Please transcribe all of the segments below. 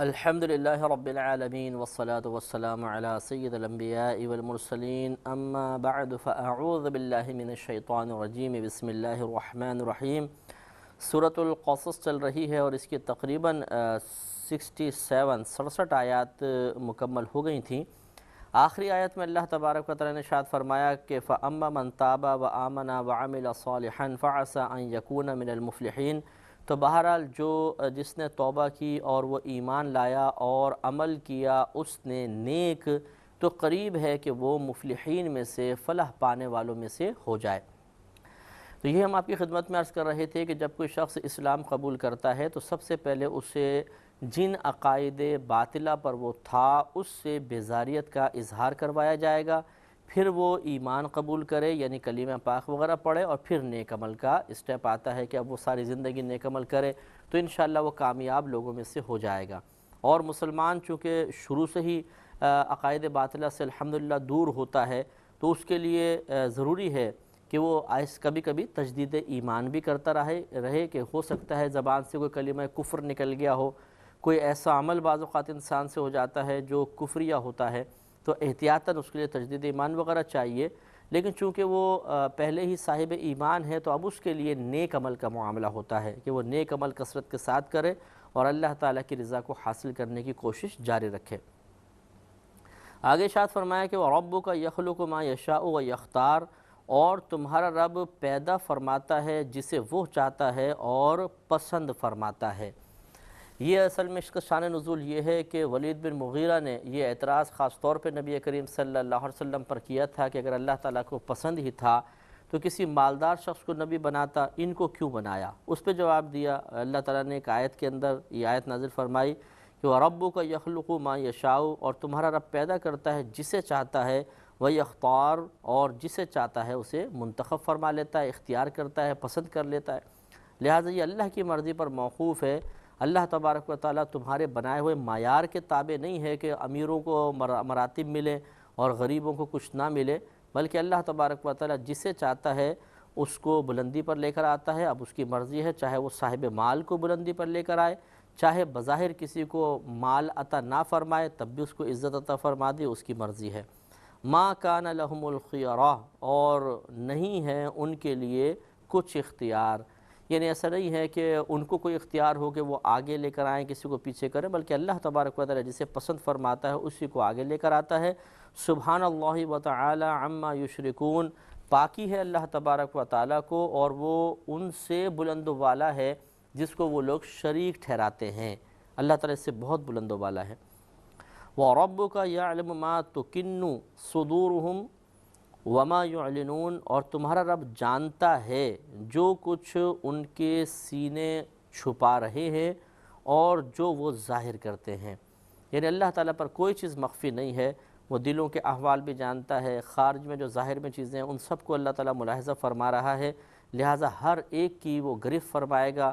الحمدللہ رب العالمین والصلاة والسلام علی سید الانبیاء والمرسلین اما بعد فاعوذ باللہ من الشیطان الرجیم بسم اللہ الرحمن الرحیم۔ سورۃ القصص چل رہی ہے اور اس کی تقریباً 67 آیات مکمل ہو گئی تھیں۔ آخری آیت میں اللہ تبارک و تعالی نے ارشاد فرمایا کہ فَأَمَّا مَنْ تَابَ وَآمَنَ وَعَمِلَ صَالِحًا فَعَسَىٰ أَن يَكُونَ مِنَ الْمُفْلِحِينَ، تو بہرحال جس نے توبہ کی اور وہ ایمان لایا اور عمل کیا اس نے نیک، تو قریب ہے کہ وہ مفلحین میں سے، فلاح پانے والوں میں سے ہو جائے۔ تو یہ ہم آپ کی خدمت میں عرض کر رہے تھے کہ جب کوئی شخص اسلام قبول کرتا ہے تو سب سے پہلے اسے جن عقائد باطلہ پر وہ تھا اس سے بیزاریت کا اظہار کروایا جائے گا، پھر وہ ایمان قبول کرے یعنی کلمہ پاک وغیرہ پڑھے، اور پھر نیک عمل کا اسٹیپ آتا ہے کہ اب وہ ساری زندگی نیک عمل کرے تو انشاءاللہ وہ کامیاب لوگوں میں سے ہو جائے گا۔ اور مسلمان چونکہ شروع سے ہی عقائد باطلہ سے الحمدللہ دور ہوتا ہے تو اس کے لیے ضروری ہے کہ وہ کبھی کبھی تجدید ایمان بھی کرتا رہے کہ ہو سکتا ہے زبان سے کوئی کلمہ کفر نکل گیا ہو، کوئی ایسا عمل بعض اوقات انسان سے ہو جاتا ہے جو کفریہ ہوتا ہے، تو احتیاطاً اس کے لیے تجدید ایمان وغیرہ چاہیے۔ لیکن چونکہ وہ پہلے ہی صاحب ایمان ہے تو اب اس کے لیے نیک عمل کا معاملہ ہوتا ہے کہ وہ نیک عمل کثرت کے ساتھ کرے اور اللہ تعالیٰ کی رضا کو حاصل کرنے کی کوشش جاری رکھے۔ آگے ارشاد فرمایا کہ وَرَبُّكَ يَخْلُقُ مَا يَشَاءُ وَيَخْتَارُ، اور تمہارا رب پیدا فرماتا ہے جسے وہ چاہتا ہے اور پسند فرماتا ہے۔ یہ اصل میں اس کا شان نزول یہ ہے کہ ولید بن مغیرہ نے یہ اعتراض خاص طور پہ نبی کریم صلی اللہ علیہ وسلم پر کیا تھا کہ اگر اللہ تعالیٰ کو پسند ہی تھا تو کسی مالدار شخص کو نبی بناتا، ان کو کیوں بنایا؟ اس پہ جواب دیا اللہ تعالیٰ نے ایک آیت کے اندر یہ آیت نازل فرمائی کہ وَرَبُّكَ يَخْلُقُ مَا يَشَاءُ، اور تمہارا رب پیدا کرتا ہے جسے چاہتا ہے، وَيَخْتَارُ، اور جسے چاہتا ہے اسے منتخب فرما لیتا ہے، اختیار کرتا ہے، پسند کر لیتا ہے۔ لہٰذا یہ اللہ کی مرضی پر موقوف ہے۔ اللہ تبارک و تعالیٰ تمہارے بنائے ہوئے معیار کے تابع نہیں ہے کہ امیروں کو مراتب ملے اور غریبوں کو کچھ نہ ملے، بلکہ اللہ تبارک و تعالیٰ جسے چاہتا ہے اس کو بلندی پر لے کر آتا ہے۔ اب اس کی مرضی ہے، چاہے وہ صاحب مال کو بلندی پر لے کر آئے، چاہے بظاہر کسی کو مال عطا نہ فرمائے تب بھی اس کو عزت عطا فرما دے، اس کی مرضی ہے۔ ما کان لہم الخیرہ، اور نہیں ہے ان کے لیے کچھ اختیار، یعنی ایسا نہیں ہے کہ ان کو کوئی اختیار ہو کہ وہ آگے لے کر آئیں کسی کو پیچھے کریں، بلکہ اللہ تبارک و تعالی جسے پسند فرماتا ہے اسی کو آگے لے کر آتا ہے۔ سبحان اللہ و تعالی عما یشرکون، پاکی ہے اللہ تبارک و تعالیٰ کو اور وہ ان سے بلند و بالا ہے جس کو وہ لوگ شریک ٹھہراتے ہیں۔ اللہ تعالیٰ اس سے بہت بلند و بالا ہے۔ وَرَبُّكَ يَعْلَمُ مَا تُكِنُّ صُدُورُهُمْ وَمَا يُعْلِنُونَ، اور تمہارا رب جانتا ہے جو کچھ ان کے سینے چھپا رہے ہیں اور جو وہ ظاہر کرتے ہیں، یعنی اللہ تعالیٰ پر کوئی چیز مخفی نہیں ہے، وہ دلوں کے احوال بھی جانتا ہے، خارج میں جو ظاہر میں چیزیں ہیں ان سب کو اللہ تعالیٰ ملاحظہ فرما رہا ہے، لہٰذا ہر ایک کی وہ گرفت فرمائے گا۔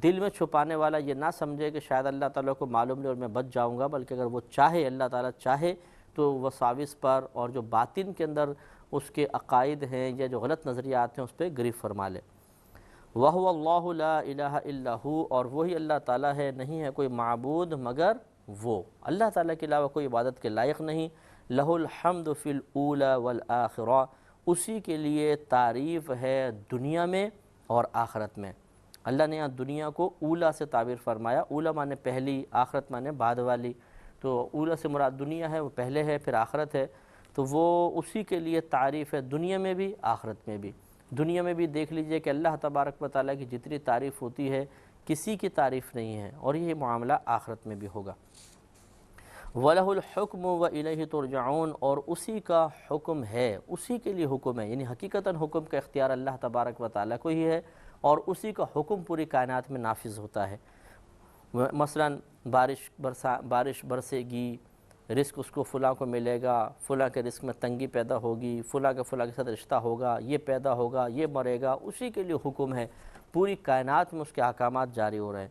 دل میں چھپانے والا یہ نہ سمجھے کہ شاید اللہ تعالیٰ کو معلوم نہیں اور میں بچ جاؤں گا، بلکہ اگر وہ چاہے، اللہ تعالیٰ چاہے تو وساوس پر اور جو باطن کے اندر اس کے عقائد ہیں یا جو غلط نظریات ہیں اس پہ گرفت فرما لے۔ وَهُوَ اللَّهُ لَا إِلَٰهَ إِلَّا هُوَ، اور وہی اللہ تعالیٰ ہے، نہیں ہے کوئی معبود مگر وہ، اللہ تعالیٰ کے علاوہ کوئی عبادت کے لائق نہیں۔ لَهُ الْحَمْدُ فِي الْأُولَى وَالْآخِرَةِ، اسی کے لیے تعریف ہے دنیا میں اور آخرت میں۔ اللہ نے یہاں دنیا کو اولا سے تعبیر فرمایا، اولا مانے پہلی، آخرت مانے بعد والی، تو اولا سے مراد دنیا ہے، وہ پہلے ہے، پھر آخرت ہے، تو وہ اسی کے لیے تعریف ہے دنیا میں بھی آخرت میں بھی۔ دنیا میں بھی دیکھ لیجئے کہ اللہ تبارک و تعالیٰ کی جتنی تعریف ہوتی ہے کسی کی تعریف نہیں ہے، اور یہ معاملہ آخرت میں بھی ہوگا۔ وَلَهُ الْحُكْمُ وَإِلَيْهِ تُرْجَعُونَ، اور اسی کا حکم ہے، اسی کے لیے حکم ہے، یعنی حقیقتاً حکم کا اختیار اللہ تبارک و تعالیٰ کو ہی ہے اور اسی کا حکم پوری کائنات میں نافذ ہوتا ہے۔ مثلا بارش برسے گی، رزق اس کو فلاں کو ملے گا، فلاں کے رزق میں تنگی پیدا ہوگی، فلاں کے ساتھ رشتہ ہوگا، یہ پیدا ہوگا، یہ مرے گا، اسی کے لیے حکم ہے، پوری کائنات میں اس کے احکامات جاری ہو رہے ہیں۔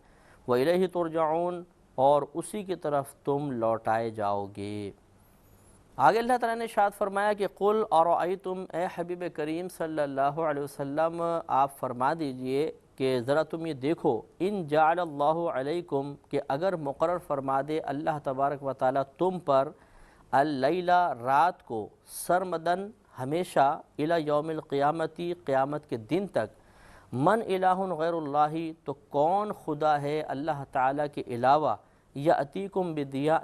وَإِلَيْهِ تُرْجَعُونَ، اور اسی کی طرف تم لوٹائے جاؤ گے۔ آگے اللہ تعالیٰ نے ارشاد فرمایا کہ قل ارأیتم، اے حبیب کریم صلی اللہ علیہ وسلم آپ فرما دیجئے کہ ذرا تم یہ دیکھو، ان جعل اللہ علیکم، کہ اگر مقرر فرما دے اللہ تبارک و تعالیٰ تم پر، اللیلہ رات کو، سرمدن ہمیشہ، الی یوم القیامتی قیامت کے دن تک، من الہ غیر اللہ، تو کون خدا ہے اللہ تعالیٰ کے علاوہ، یأتیکم بدیاء،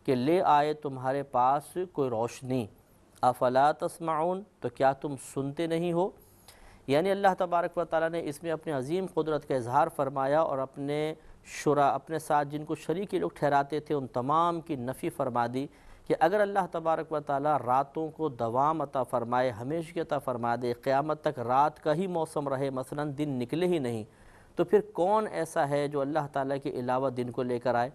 کہ لے آئے تمہارے پاس کوئی روشنی، افلا تسمعون، تو کیا تم سنتے نہیں ہو؟ یعنی اللہ تبارک و تعالیٰ نے اس میں اپنے عظیم قدرت کا اظہار فرمایا اور اپنے ساتھ جن کو شریکی لوگ ٹھہراتے تھے ان تمام کی نفی فرما دی کہ اگر اللہ تبارک و تعالیٰ راتوں کو دوام عطا فرمائے، ہمیشہ عطا فرما دے، قیامت تک رات کا ہی موسم رہے، مثلا دن نکلے ہی نہیں، تو پھر کون ایسا ہے جو اللہ تعالیٰ کے علاوہ دن کو لے کر آئے؟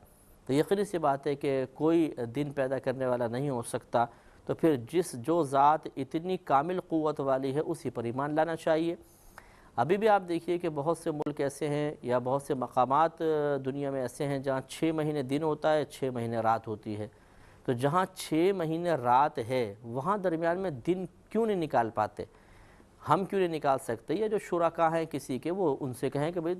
تو یقینی سی بات ہے کہ کوئی دن پیدا کرنے والا نہیں ہو سکتا، تو پھر جو ذات اتنی کامل قوت والی ہے اسی پر ایمان لانا چاہیے۔ ابھی بھی آپ دیکھیے کہ بہت سے ملک ایسے ہیں یا بہت سے مقامات دنیا میں ایسے ہیں جہاں 6 مہینے دن ہوتا ہے، 6 مہینے رات ہوتی ہے۔ تو جہاں 6 مہینے رات ہے وہاں درمیان میں دن کیوں نہیں نکال پاتے؟ ہم کیوں نہیں نکال سکتے؟ یا جو شرکاء ہیں کسی کے، وہ ان سے کہیں کہ بھئی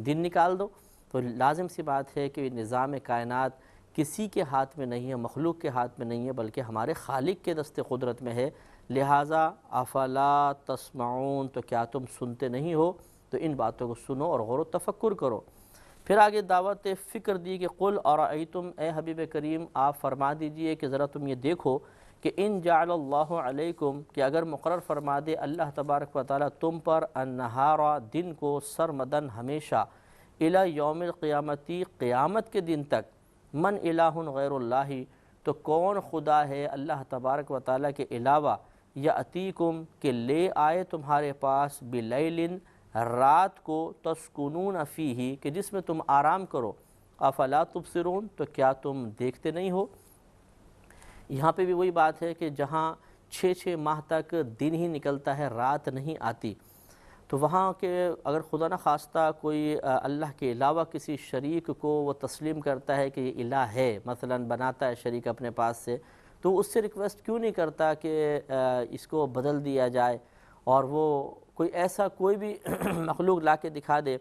دن نکال دو۔ تو لازم سی بات ہے کہ نظام کائنات کسی کے ہاتھ میں نہیں ہے، مخلوق کے ہاتھ میں نہیں ہے، بلکہ ہمارے خالق کے دست قدرت میں ہے، لہٰذا افلا تسمعون، تو کیا تم سنتے نہیں ہو؟ تو ان باتوں کو سنو اور غور و تفکر کرو۔ پھر آگے دعوت فکر دی کہ قل ارأیتم، اے حبیب کریم آپ فرما دیجئے کہ ذرا تم یہ دیکھو کہ ان جعل اللہ علیکم، کہ اگر مقرر فرما دے اللہ تبارک و تعالیٰ تم پر، النہار دن کو، سرمدن ہمیشہ، الی یوم القیامتی قیامت کے دن تک، من الہ غیر اللہ، تو کون خدا ہے اللہ تبارک و تعالیٰ کے علاوہ، یأتیکم، کہ لے آئے تمہارے پاس، بلیل، رات کو، تسکنون فیہ، کہ جس میں تم آرام کرو، افلا تبصرون، تو کیا تم دیکھتے نہیں ہو؟ یہاں پہ بھی وہی بات ہے کہ جہاں 6 ماہ تک دن ہی نکلتا ہے، رات نہیں آتی، تو وہاں کے اگر خدا نہ خواستہ کوئی اللہ کے علاوہ کسی شریک کو وہ تسلیم کرتا ہے کہ یہ الہ ہے، مثلا بناتا ہے شریک اپنے پاس سے، تو اس سے ریکویسٹ کیوں نہیں کرتا کہ اس کو بدل دیا جائے، اور وہ کوئی بھی مخلوق لا کے دکھا دے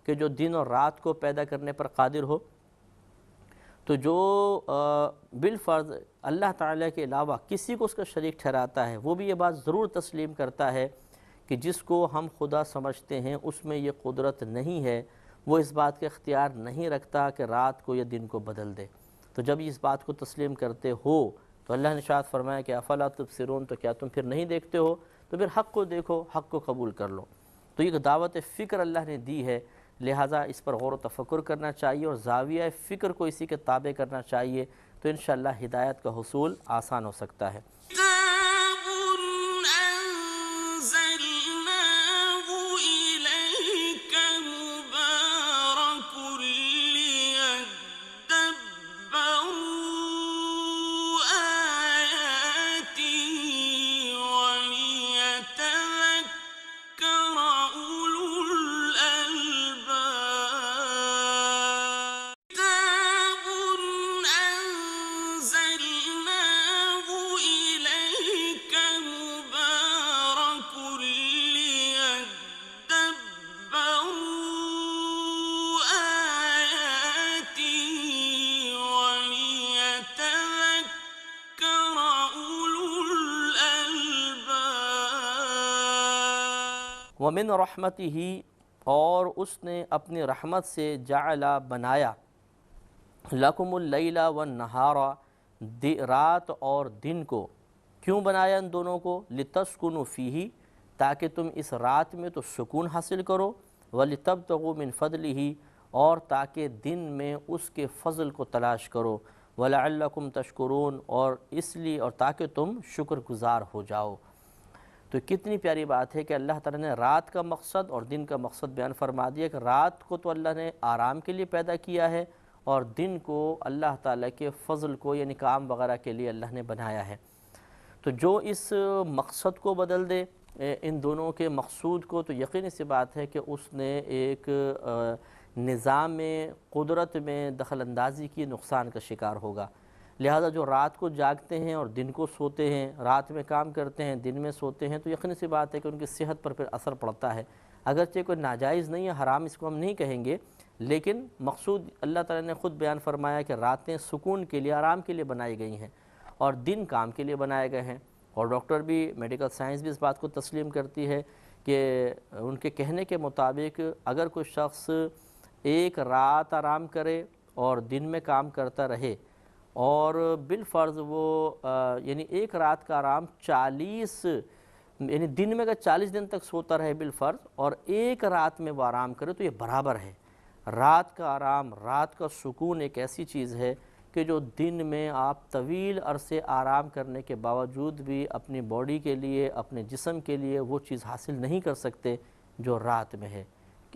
کہ جو دن اور رات کو پیدا کرنے پر قادر ہو؟ تو جو بالفرض اللہ تعالیٰ کے علاوہ کسی کو اس کا شریک ٹھہراتا ہے، وہ بھی یہ بات ضرور تسلیم کرتا ہے کہ جس کو ہم خدا سمجھتے ہیں اس میں یہ قدرت نہیں ہے، وہ اس بات کا اختیار نہیں رکھتا کہ رات کو یا دن کو بدل دے۔ تو جب اس بات کو تسلیم کرتے ہو تو اللہ نے ارشاد فرمایا کہ افلا تبصرون، تو کیا تم پھر نہیں دیکھتے ہو؟ تو پھر حق کو دیکھو، حق کو قبول کر لو۔ تو یہ دعوت فکر اللہ نے دی ہے، لہٰذا اس پر غور و تفکر کرنا چاہیے اور زاویہ فکر کو اسی کے تابع کرنا چاہیے، تو انشاءاللہ ہدایت کا حصول آسان ہو سکتا ہے۔ وَمِن رَحْمَتِهِ، اور اس نے اپنی رحمت سے، جعل بنایا، لَكُمُ اللَّيْلَ وَالنَّهَارَ، رات اور دن کو، کیوں بنایا ان دونوں کو؟ لِتَسْكُنُوا فِيهِ، تاکہ تم اس رات میں تو سکون حاصل کرو، وَلِتَبْتَغُوا مِن فَضْلِهِ، اور تاکہ دن میں اس کے فضل کو تلاش کرو، وَلَعَلَّكُمْ تَشْكُرُونَ، اور اس لیے اور تاکہ تم شکر گزار ہو جاؤ۔ تو کتنی پیاری بات ہے کہ اللہ تعالیٰ نے رات کا مقصد اور دن کا مقصد بیان فرما دیا کہ رات کو تو اللہ نے آرام کے لیے پیدا کیا ہے، اور دن کو اللہ تعالیٰ کے فضل کو یعنی کام وغیرہ کے لیے اللہ نے بنایا ہے۔ تو جو اس مقصد کو بدل دے، ان دونوں کے مقصود کو، تو یقینی سی بات ہے کہ اس نے ایک نظام قدرت میں دخل اندازی کی، نقصان کا شکار ہوگا۔ لہٰذا جو رات کو جاگتے ہیں اور دن کو سوتے ہیں، رات میں کام کرتے ہیں دن میں سوتے ہیں، تو یقینی سی بات ہے کہ ان کی صحت پر پھر اثر پڑتا ہے۔ اگرچہ کوئی ناجائز نہیں ہے، حرام اس کو ہم نہیں کہیں گے، لیکن مقصود اللہ تعالیٰ نے خود بیان فرمایا کہ راتیں سکون کے لیے، آرام کے لیے بنائی گئی ہیں اور دن کام کے لیے بنائے گئے ہیں۔ اور ڈاکٹر بھی، میڈیکل سائنس بھی اس بات کو تسلیم کرتی ہے کہ ان کے کہنے کے مطابق اگر کوئی شخص ایک رات آرام کرے اور دن میں کام کرتا رہے، اور بالفرض وہ یعنی ایک رات کا آرام 40 یعنی دن میں اگر 40 دن تک سوتا رہے بالفرض، اور ایک رات میں وہ آرام کرے، تو یہ برابر ہے۔ رات کا آرام، رات کا سکون ایک ایسی چیز ہے کہ جو دن میں آپ طویل عرصے آرام کرنے کے باوجود بھی اپنی باڈی کے لیے، اپنے جسم کے لیے وہ چیز حاصل نہیں کر سکتے جو رات میں ہے۔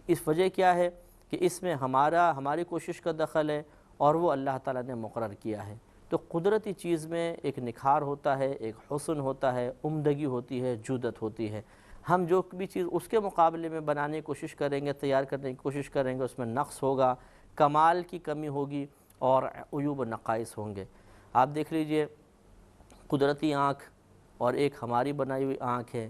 اس وجہ کیا ہے کہ اس میں ہماری کوشش کا دخل ہے اور وہ اللہ تعالیٰ نے مقرر کیا ہے۔ تو قدرتی چیز میں ایک نکھار ہوتا ہے، ایک حسن ہوتا ہے، عمدگی ہوتی ہے، جودت ہوتی ہے۔ ہم جو بھی چیز اس کے مقابلے میں بنانے کی کوشش کریں گے، تیار کرنے کی کوشش کریں گے، اس میں نقص ہوگا، کمال کی کمی ہوگی اور عیوب و نقائص ہوں گے۔ آپ دیکھ لیجئے قدرتی آنکھ اور ایک ہماری بنائی ہوئی آنکھ ہے،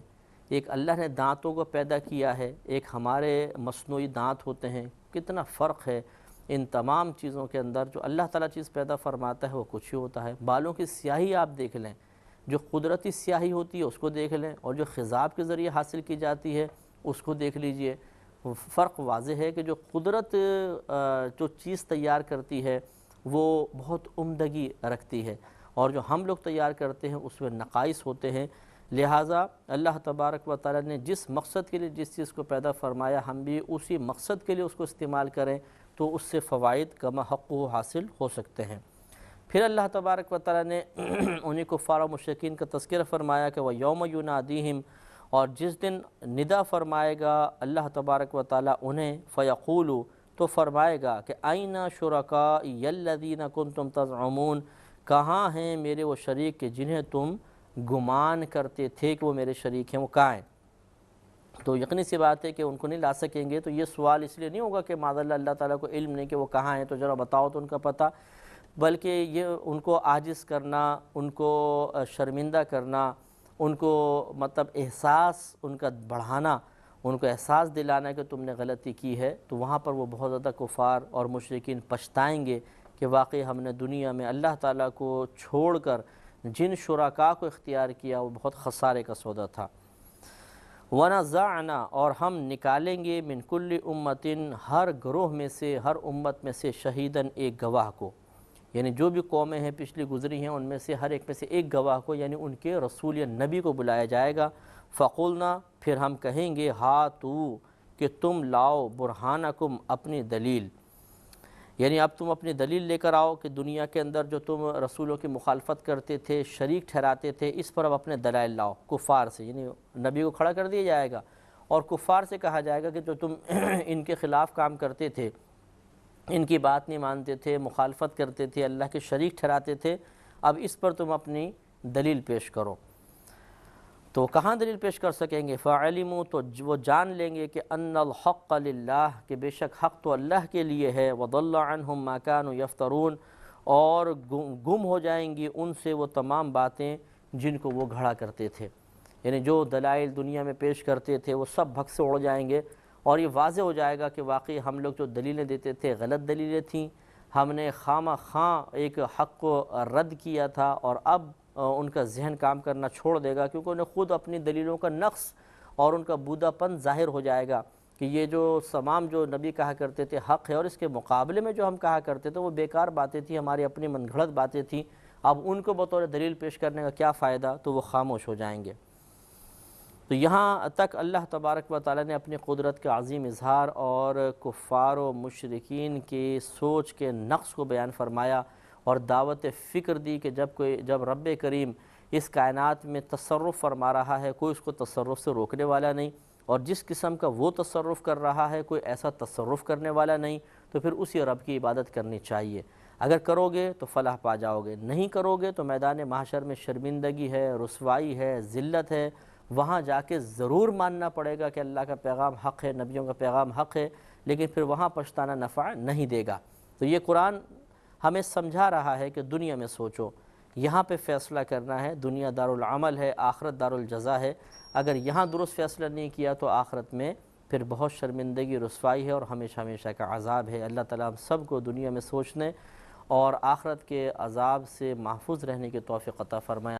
ایک اللہ نے دانتوں کو پیدا کیا ہے، ایک ہمارے مصنوعی دانت ہوتے ہیں، کتنا فرق ہے ان تمام چیزوں کے اندر۔ جو اللہ تعالیٰ چیز پیدا فرماتا ہے وہ کچھ ہی ہوتا ہے۔ بالوں کی سیاہی آپ دیکھ لیں، جو قدرتی سیاہی ہوتی ہے اس کو دیکھ لیں، اور جو خضاب کے ذریعے حاصل کی جاتی ہے اس کو دیکھ لیجئے، فرق واضح ہے کہ جو قدرت جو چیز تیار کرتی ہے وہ بہت عمدگی رکھتی ہے، اور جو ہم لوگ تیار کرتے ہیں اس میں نقائص ہوتے ہیں۔ لہٰذا اللہ تبارک و تعالیٰ نے جس مقصد کے لیے جس چیز کو پیدا فرمایا، ہم بھی اسی مقصد کے لیے اس کو استعمال کریں تو اس سے فوائد کما حق و حاصل ہو سکتے ہیں۔ پھر اللہ تبارک و تعالیٰ نے انہیں کفار و مشرکین کا تذکرہ فرمایا کہ وَيَوْمَ يُنَادِيهِمْ، اور جس دن ندا فرمائے گا اللہ تبارک و تعالیٰ انہیں، فَيَقُولُ، تو فرمائے گا کہ أَيْنَ شُرَكَائِيَ الَّذِينَ كُنْتُمْ تَزْعُمُونَ، کہاں ہیں میرے وہ شریک کہ جنہیں تم گمان کرتے تھے کہ وہ میرے شریک ہیں، وہ کہاں ہیں؟ تو یقینی سی بات ہے کہ ان کو نہیں لا سکیں گے۔ تو یہ سوال اس لیے نہیں ہوگا کہ معاذ اللہ تعالیٰ کو علم نہیں کہ وہ کہاں ہیں، تو ذرا بتاؤ تو ان کا پتہ، بلکہ یہ ان کو عاجز کرنا، ان کو شرمندہ کرنا، ان کو مطلب احساس ان کا بڑھانا، ان کو احساس دلانا کہ تم نے غلطی کی ہے۔ تو وہاں پر وہ بہت زیادہ کفار اور مشرکین پچھتائیں گے کہ واقعی ہم نے دنیا میں اللہ تعالیٰ کو چھوڑ کر جن شرکاء کو اختیار کیا وہ بہت خسارے کا سودا تھا۔ وَنَزَعْنَا، اور ہم نکالیں گے، من کل امتن، ہر گروہ میں سے، ہر امت میں سے، شہیدن، ایک گواہ کو، یعنی جو بھی قومیں ہیں پچھلی گزری ہیں ان میں سے ہر ایک میں سے ایک گواہ کو، یعنی ان کے رسول یا نبی کو بلایا جائے گا۔ فَقُلْنَا، پھر ہم کہیں گے، ہاتو، کہ تم لاؤ، برہانکم، اپنی دلیل، یعنی اب تم اپنی دلیل لے کر آؤ کہ دنیا کے اندر جو تم رسولوں کی مخالفت کرتے تھے، شریک ٹھہراتے تھے، اس پر اب اپنے دلائل لاؤ۔ کفار سے، یعنی نبی کو کھڑا کر دیا جائے گا اور کفار سے کہا جائے گا کہ جو تم ان کے خلاف کام کرتے تھے، ان کی بات نہیں مانتے تھے، مخالفت کرتے تھے، اللہ کے شریک ٹھہراتے تھے، اب اس پر تم اپنی دلیل پیش کرو۔ تو کہاں دلیل پیش کر سکیں گے؟ فَعَلِمُوا، تو وہ جان لیں گے کہ أَنَّ الْحَقَّ لِلَّهِ، کہ بے شک حق تو اللہ کے لیے ہے، وَضَلَّ عَنْهُمْ مَا كَانُوا يَفْتَرُونَ، اور گم ہو جائیں گی ان سے وہ تمام باتیں جن کو وہ گھڑا کرتے تھے، یعنی جو دلائل دنیا میں پیش کرتے تھے وہ سب بھگ سے اڑ جائیں گے، اور یہ واضح ہو جائے گا کہ واقعی ہم لوگ جو دلیلیں دیتے تھے غلط دلیلیں تھیں، ہم نے خواہ خواہ ایک حق کو رد کیا تھا، اور اب ان کا ذہن کام کرنا چھوڑ دے گا کیونکہ انہیں خود اپنی دلیلوں کا نقص اور ان کا بودا پن ظاہر ہو جائے گا کہ یہ جو تمام جو نبی کہا کرتے تھے حق ہے، اور اس کے مقابلے میں جو ہم کہا کرتے تھے وہ بیکار باتیں تھیں، ہماری اپنی من گھڑت باتیں تھیں، اب ان کو بطور دلیل پیش کرنے کا کیا فائدہ، تو وہ خاموش ہو جائیں گے۔ تو یہاں تک اللہ تبارک و تعالیٰ نے اپنی قدرت کا عظیم اظہار اور کفار و مشرکین کی سوچ کے نقص کو بیان فرمایا، اور دعوت فکر دی کہ جب رب کریم اس کائنات میں تصرف فرما رہا ہے، کوئی اس کو تصرف سے روکنے والا نہیں، اور جس قسم کا وہ تصرف کر رہا ہے کوئی ایسا تصرف کرنے والا نہیں، تو پھر اسی رب کی عبادت کرنی چاہیے۔ اگر کرو گے تو فلاح پا جاؤ گے، نہیں کرو گے تو میدان محشر میں شرمندگی ہے، رسوائی ہے، ذلت ہے، وہاں جا کے ضرور ماننا پڑے گا کہ اللہ کا پیغام حق ہے، نبیوں کا پیغام حق ہے، لیکن پھر وہاں پچھتانا نفع نہیں دے گا۔ تو یہ قرآن ہمیں سمجھا رہا ہے کہ دنیا میں سوچو، یہاں پہ فیصلہ کرنا ہے، دنیا دارالعمل ہے، آخرت دارالجزا ہے، اگر یہاں درست فیصلہ نہیں کیا تو آخرت میں پھر بہت شرمندگی، رسوائی ہے اور ہمیشہ ہمیشہ کا عذاب ہے۔ اللہ تعالیٰ ہم سب کو دنیا میں سوچنے اور آخرت کے عذاب سے محفوظ رہنے کی توفیق عطا فرمائے۔